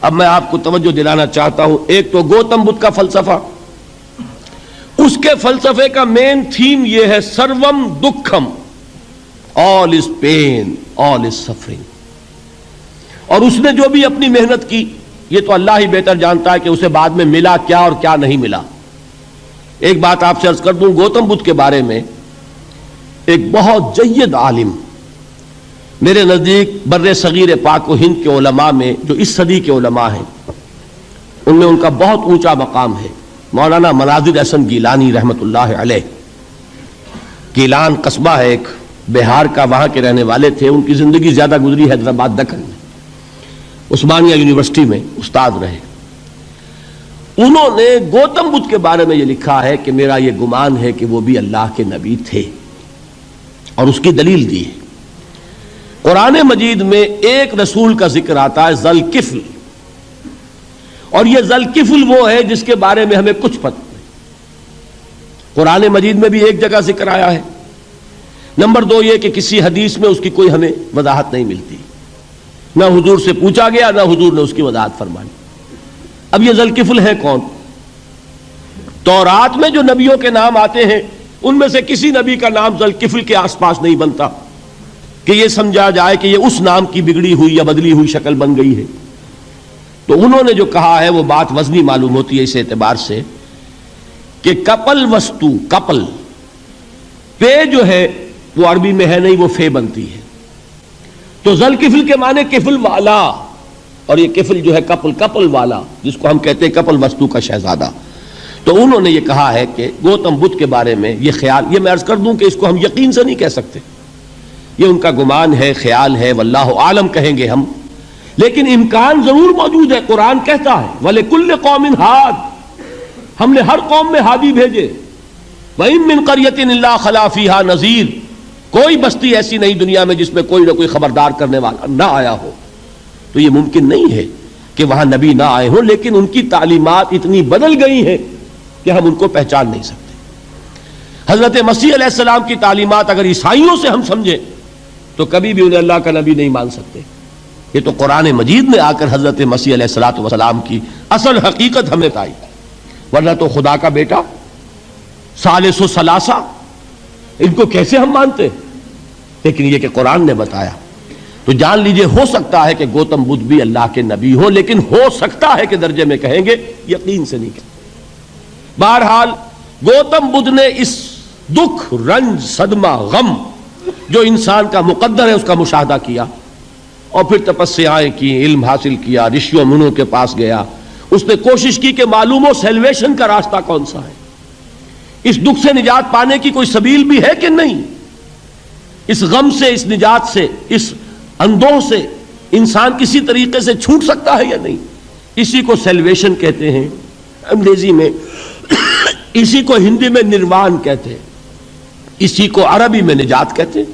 اب میں آپ کو توجہ دلانا چاہتا ہوں، ایک تو گوتم بدھ کا فلسفہ، اس کے فلسفے کا مین تھیم یہ ہے سروم دکھم، آل از پین، آل از سفرنگ. اور اس نے جو بھی اپنی محنت کی یہ تو اللہ ہی بہتر جانتا ہے کہ اسے بعد میں ملا کیا اور کیا نہیں ملا. ایک بات آپ سے عرض کر دوں گوتم بدھ کے بارے میں، ایک بہت جید عالم میرے نزدیک بر صغیر پاک و ہند کے علماء میں جو اس صدی کے علماء ہیں ان میں ان کا بہت اونچا مقام ہے، مولانا مناظر احسن گیلانی رحمت اللہ علیہ. گیلان قصبہ ہے ایک بہار کا، وہاں کے رہنے والے تھے. ان کی زندگی زیادہ گزری حیدرآباد دکن میں، عثمانیہ یونیورسٹی میں استاد رہے. انہوں نے گوتم بدھ کے بارے میں یہ لکھا ہے کہ میرا یہ گمان ہے کہ وہ بھی اللہ کے نبی تھے، اور اس کی دلیل دی ہے. قرآن مجید میں ایک رسول کا ذکر آتا ہے ذوالکفل، اور یہ ذوالکفل وہ ہے جس کے بارے میں ہمیں کچھ پتہ نہیں. قرآن مجید میں بھی ایک جگہ ذکر آیا ہے. نمبر دو یہ کہ کسی حدیث میں اس کی کوئی ہمیں وضاحت نہیں ملتی، نہ حضور سے پوچھا گیا نہ حضور نے اس کی وضاحت فرمائی. اب یہ ذوالکفل ہے کون؟ تورات میں جو نبیوں کے نام آتے ہیں ان میں سے کسی نبی کا نام ذوالکفل کے آس پاس نہیں بنتا کہ یہ سمجھا جائے کہ یہ اس نام کی بگڑی ہوئی یا بدلی ہوئی شکل بن گئی ہے. تو انہوں نے جو کہا ہے وہ بات وزنی معلوم ہوتی ہے اس اعتبار سے کہ کپل وستو، کپل پے جو ہے وہ عربی میں ہے نہیں، وہ فے بنتی ہے. تو ذوالکفل کے معنی کفل والا، اور یہ کفل جو ہے کپل، کپل والا، جس کو ہم کہتے ہیں کپل وستو کا شہزادہ. تو انہوں نے یہ کہا ہے کہ گوتم بدھ کے بارے میں یہ خیال، یہ میں عرض کر دوں کہ اس کو ہم یقین سے نہیں کہہ سکتے، یہ ان کا گمان ہے، خیال ہے، واللہ عالم کہیں گے ہم، لیکن امکان ضرور موجود ہے. قرآن کہتا ہے وَلِكُلِّ قَوْمٍ ہَادٍ، ہم نے ہر قوم میں ہادی بھیجے. وَإِن مِّن قَرْيَةٍ إِلَّا خَلَا فِيهَا نَذِيرٌ، کوئی بستی ایسی نہیں دنیا میں جس میں کوئی نہ کوئی خبردار کرنے والا نہ آیا ہو. تو یہ ممکن نہیں ہے کہ وہاں نبی نہ آئے ہوں، لیکن ان کی تعلیمات اتنی بدل گئی ہیں کہ ہم ان کو پہچان نہیں سکتے. حضرت مسیح علیہ السلام کی تعلیمات اگر عیسائیوں سے ہم سمجھیں تو کبھی بھی انہیں اللہ کا نبی نہیں مان سکتے. یہ تو قرآن مجید میں آ کر حضرت مسیح علیہ السلام کی اصل حقیقت ہمیں بتائی، ورنہ تو خدا کا بیٹا ثالث و ثلاثہ ان کو کیسے ہم مانتے. لیکن یہ کہ قرآن نے بتایا تو جان لیجئے ہو سکتا ہے کہ گوتم بدھ بھی اللہ کے نبی ہو، لیکن ہو سکتا ہے کہ درجے میں کہیں گے، یقین سے نہیں کہیں. بہرحال گوتم بدھ نے اس دکھ، رنج، صدمہ، غم جو انسان کا مقدر ہے اس کا مشاہدہ کیا، اور پھر تپسیائیں کی، علم حاصل کیا، رشیوں منوں کے پاس گیا. اس نے کوشش کی کہ معلوم ہو سیلویشن کا راستہ کون سا ہے، اس دکھ سے نجات پانے کی کوئی سبیل بھی ہے کہ نہیں، اس غم سے، اس نجات سے، اس اندوہ سے انسان کسی طریقے سے چھوٹ سکتا ہے یا نہیں. اسی کو سیلویشن کہتے ہیں انگریزی میں، اسی کو ہندی میں نروان کہتے ہیں، اسی کو عربی میں نجات کہتے ہیں.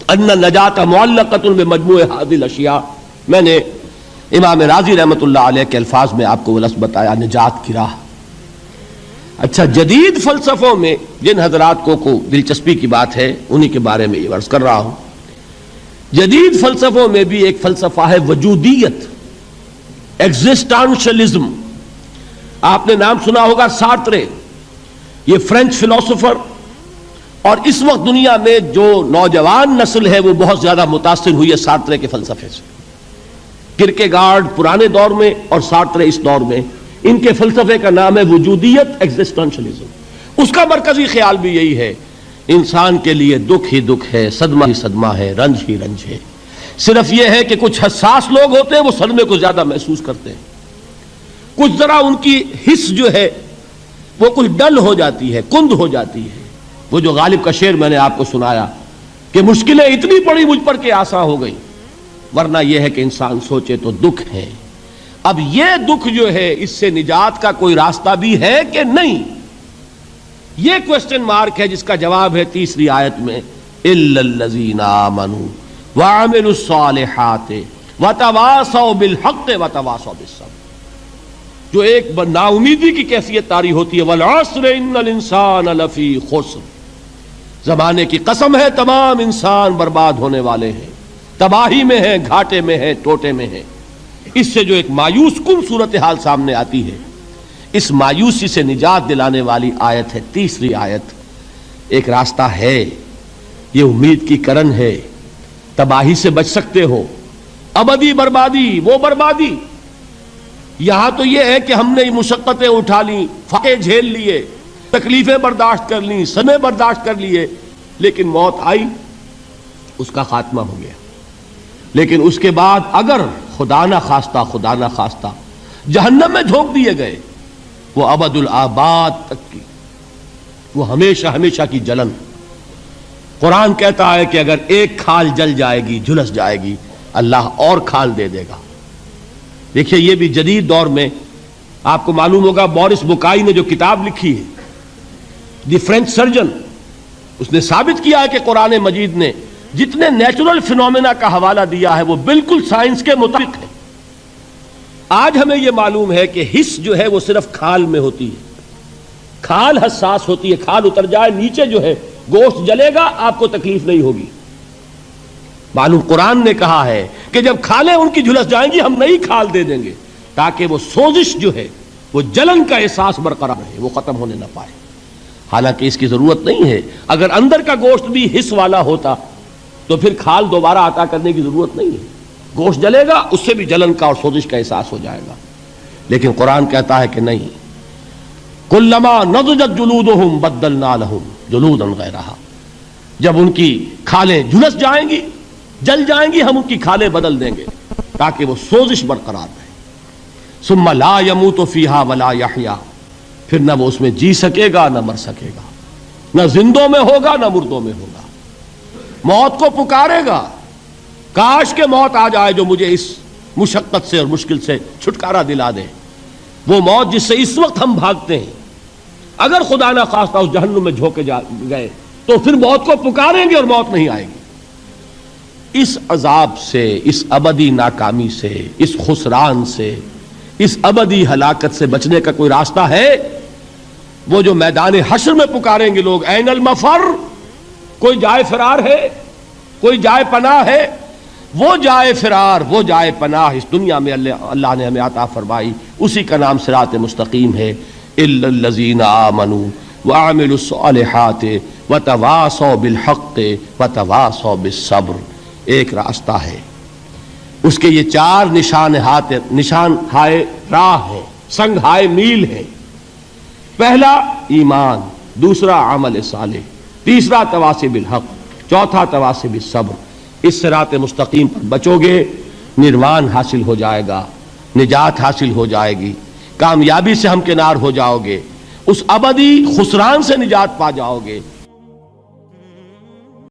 ان نجات معلقۃ بمجموع هذه الاشیاء. میں نے امام راضی رحمت اللہ علیہ کے الفاظ میں آپ کو وہ لفظ بتایا، نجات کی راہ. اچھا، جدید فلسفوں میں جن حضرات کو دلچسپی کی بات ہے انہی کے بارے میں یہ عرض کر رہا ہوں. جدید فلسفوں میں بھی ایک فلسفہ ہے وجودیت، ایگزسٹانشلزم. آپ نے نام سنا ہوگا سارترے، یہ فرینچ فلسفر، اور اس وقت دنیا میں جو نوجوان نسل ہے وہ بہت زیادہ متاثر ہوئی ہے سارترے کے فلسفے سے. کرکیگارڈ پرانے دور میں اور سارترے اس دور میں، ان کے فلسفے کا نام ہے وجودیت، ایگزسٹانشلزم. اس کا مرکزی خیال بھی یہی ہے، انسان کے لیے دکھ ہی دکھ ہے، صدمہ ہی صدمہ ہے، رنج ہی رنج ہے. صرف یہ ہے کہ کچھ حساس لوگ ہوتے ہیں وہ صدمے کو زیادہ محسوس کرتے ہیں، کچھ ذرا ان کی حس جو ہے وہ کچھ ڈل ہو جاتی ہے، کند ہو جاتی ہے. وہ جو غالب کا شعر میں نے آپ کو سنایا کہ مشکلیں اتنی پڑی مجھ پر کہ آسان ہو گئی، ورنہ یہ ہے کہ انسان سوچے تو دکھ ہے. اب یہ دکھ جو ہے اس سے نجات کا کوئی راستہ بھی ہے کہ نہیں، یہ کوسچن مارک ہے، جس کا جواب ہے تیسری آیت میں الا الذین آمنوا وعملوا الصالحات وتواصوا بالحق وتواصوا بالصبر. جو ایک نا امیدی کی کیفیت طاری ہوتی ہے، والعصر ان الانسان لفی خسر، زمانے کی قسم ہے تمام انسان برباد ہونے والے ہیں، تباہی میں ہیں، گھاٹے میں ہیں، ٹوٹے میں ہیں. اس سے جو ایک مایوس کن صورتحال سامنے آتی ہے، اس مایوسی سے نجات دلانے والی آیت ہے تیسری آیت۔ ایک راستہ ہے، یہ امید کی کرن ہے، تباہی سے بچ سکتے ہو، ابدی بربادی وہ بربادی۔ یہاں تو یہ ہے کہ ہم نے مشقتیں اٹھا لیں، فاقے جھیل لیے، تکلیفیں برداشت کر لیں، سمے برداشت کر لیے، لیکن موت آئی، اس کا خاتمہ ہو گیا۔ لیکن اس کے بعد اگر خدا نہ خواستہ جہنم میں جھونک دیے گئے، وہ ابد الآباد تک کی، وہ ہمیشہ کی جلن۔ قرآن کہتا ہے کہ اگر ایک کھال جل جائے گی، جھلس جائے گی، اللہ اور کھال دے دے گا۔ دیکھیے یہ بھی جدید دور میں آپ کو معلوم ہوگا، بورس بکائی نے جو کتاب لکھی ہے، دی فرینچ سرجن، اس نے ثابت کیا ہے کہ قرآن مجید نے جتنے نیچرل فینومینا کا حوالہ دیا ہے وہ بالکل سائنس کے مطابق ہے۔ آج ہمیں یہ معلوم ہے کہ حس جو ہے وہ صرف کھال میں ہوتی ہے، کھال حساس ہوتی ہے، کھال اتر جائے نیچے جو ہے گوشت جلے گا، آپ کو تکلیف نہیں ہوگی۔ معلوم قرآن نے کہا ہے کہ جب کھالیں ان کی جھلس جائیں گی ہم نئی کھال دے دیں گے، تاکہ وہ سوزش جو ہے، وہ جلن کا احساس برقرار رہے، وہ ختم ہونے نہ پائے۔ حالانکہ اس کی ضرورت نہیں ہے، اگر اندر کا گوشت بھی حس والا ہوتا تو پھر کھال دوبارہ عطا کرنے کی ضرورت نہیں ہے، گوشت جلے گا، اس سے بھی جلن کا اور سوزش کا احساس ہو جائے گا۔ لیکن قرآن کہتا ہے کہ نہیں، کلما نضجت جلودہم بدلنا لہم جلودا غیرہا، جب ان کی کھالیں جھلس جائیں گی، جل جائیں گی، ہم ان کی کھالیں بدل دیں گے تاکہ وہ سوزش برقرار رہے۔ ثم لا يموت فیہا ولا یحیا، پھر نہ وہ اس میں جی سکے گا نہ مر سکے گا، نہ زندوں میں ہوگا نہ مردوں میں ہوگا۔ موت کو پکارے گا، کاش کہ موت آ جائے جو مجھے اس مشقت سے اور مشکل سے چھٹکارا دلا دے۔ وہ موت جس سے اس وقت ہم بھاگتے ہیں، اگر خدا نہ خواستہ اس جہنم میں جھونکے گئے تو پھر موت کو پکاریں گے اور موت نہیں آئے گی۔ اس عذاب سے، اس ابدی ناکامی سے، اس خسران سے، اس ابدی ہلاکت سے بچنے کا کوئی راستہ ہے؟ وہ جو میدان حشر میں پکاریں گے لوگ، این المفر، کوئی جائے فرار ہے، کوئی جائے پناہ ہے؟ وہ جائے فرار، وہ جائے پناہ اس دنیا میں اللہ نے ہمیں عطا فرمائی، اسی کا نام صراط مستقیم ہے۔ الا الذین آمنوا وعملوا الصالحات وتواصوا بالحق وتواصوا بالصبر، ایک راستہ ہے، اس کے یہ چار نشان ہائے راہ ہیں، سنگ ہائے میل ہیں۔ پہلا ایمان، دوسرا عمل صالح، تیسرا تواصی بالحق، چوتھا تواصی بالصبر۔ اس صراط مستقیم پر بچو گے، نروان حاصل ہو جائے گا، نجات حاصل ہو جائے گی، کامیابی سے ہمکنار ہو جاؤ گے، اس ابدی خسران سے نجات پا جاؤ گے